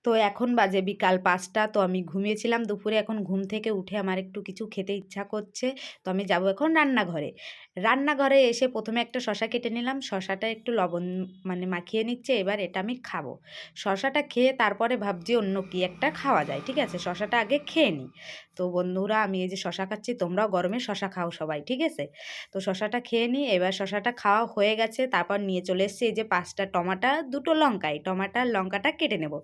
তো এখন বাজে বিকাল ৫টা। তো আমি ঘুমিয়েছিলাম দুপুরে। এখন ঘুম থেকে উঠে আমার একটু কিছু খেতে ইচ্ছা করছে। তো আমি যাবো এখন রান্নাঘরে। রান্নাঘরে এসে ১ম এ একটা শসা কেটে নিলাম। শসাটা একটু লবণ মানে মাখিয়ে নিচ্ছে। এবার এটা আমি খাবো। শসাটা খেয়ে তারপরে ভাবছি অন্য কি একটা খাওয়া যায়। ঠিক আছে? শসাটা আগে খেয়ে নিই। তো বন্ধুরা আমি এই যে শসা খাচ্ছি, তোমরাও গরমে শসা খাও সবাই। ঠিক আছে? তো শসাটা খেয়ে নিই। এবার শসাটা খাওয়া হয়ে গেছে। তারপর নিয়ে চলে এসেছি এই যে ৫ টা টমাটা, ২ টো লঙ্কা। এই টমাটা লঙ্কাটা কেটে নেব।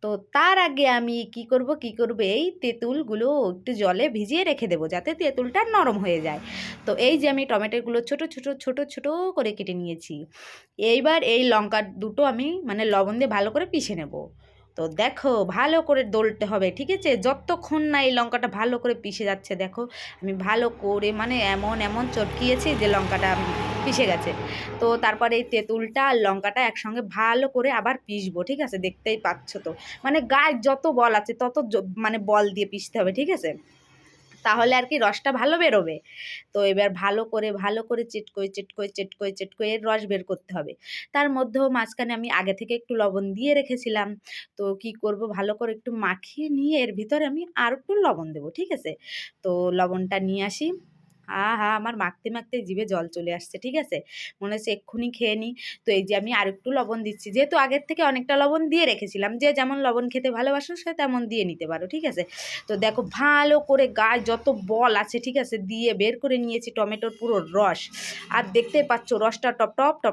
তো তার আগে আমি কি করব এই তেঁতুলগুলো একটু জলে ভিজিয়ে রেখে দেবো যাতে তেঁতুলটা নরম হয়ে যায়। তো এই যে আমি টমেটোগুলো ছোট করে কেটে নিয়েছি। এইবার এই লঙ্কা দুটো আমি মানে লবণ দিয়ে ভালো করে পিষে নেব। তো দেখো ভালো করে দলতে হবে, ঠিক আছে? যতক্ষণ না এই লঙ্কাটা ভালো করে পিষে যাচ্ছে, দেখো আমি ভালো করে মানে এমন চটকিয়েছি যে লঙ্কাটা পিষে গেছে। তো তারপরে এই তেঁতুলটা আর লঙ্কাটা একসঙ্গে ভালো করে আবার পিষবো, ঠিক আছে? দেখতেই পাচ্ছ তো। মানে গায়ে যত বল আছে তত মানে বল দিয়ে পিষতে হবে, ঠিক আছে? তাহলে আর কি রসটা ভালো বেরোবে। তো এবার ভালো করে চেটকয়ে এর রস বের করতে হবে। তার মধ্যেও মাঝখানে আমি আগে থেকে একটু লবণ দিয়ে রেখেছিলাম। তো কি করব, ভালো করে একটু মাখিয়ে নিয়ে এর ভিতরে আমি আর একটু লবণ দেবো, ঠিক আছে? তো লবণটা নিয়ে আসি। আহা! আমার মাখতে জিভে জল চলে আসছে, ঠিক আছে? মনে হচ্ছে এক্ষুনি খেয়ে নিই। তো এই যে আমি আরেকটু লবণ দিচ্ছি। যেহেতু আগের থেকে অনেকটা লবণ দিয়ে রেখেছিলাম। যে যেমন লবণ খেতে ভালোবাসো সে তেমন দিয়ে নিতে পারো, ঠিক আছে? তো দেখো ভালো করে গায়ে যত বল আছে, ঠিক আছে, দিয়ে বের করে নিয়েছি টমেটোর পুরো রস। আর দেখতে পাচ্ছ রসটা টপ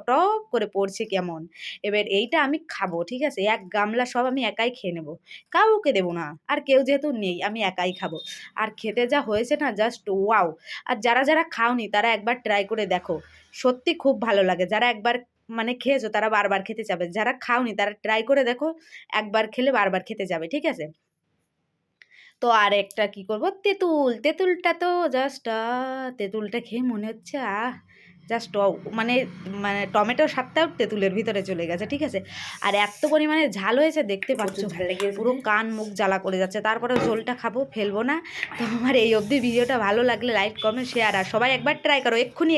করে পড়ছে কেমন। এবার এইটা আমি খাবো, ঠিক আছে? এক গামলা সব আমি একাই খেয়ে নেব। কাউকে দেবো না। আর কেউ যেহেতু নেই আমি একাই খাবো। আর খেতে যা হয়েছে না জাস্ট ওয়াও! আর যারা খাওনি তারা একবার ট্রাই করে দেখো। সত্যি খুব ভালো লাগে। যারা একবার মানে খেয়েছো তারা বারবার খেতে চাবে। যারা খাওনি তারা ট্রাই করে দেখো। একবার খেলে বারবার খেতে যাবে, ঠিক আছে? তো আরেকটা কি করব, তেঁতুলটা তো জাস্ট তেঁতুলটা খেয়ে মনে হচ্ছে জাস্ট মানে মানে টমেটোর স্বাদটাও তেঁতুলের ভিতরে চলে গেছে, ঠিক আছে? আর এত পরিমাণে ঝাল হয়েছে দেখতে পাচ্ছ, ঝাল লেগেছে। পুরো কান মুখ জ্বালা করে যাচ্ছে। তারপরেও ঝোলটা খাবো, ফেলবো না। তো আমার এই অবধি ভিডিওটা ভালো লাগলে লাইক, কমেন্ট, শেয়ার আর সবাই একবার ট্রাই করো এক্ষুনি।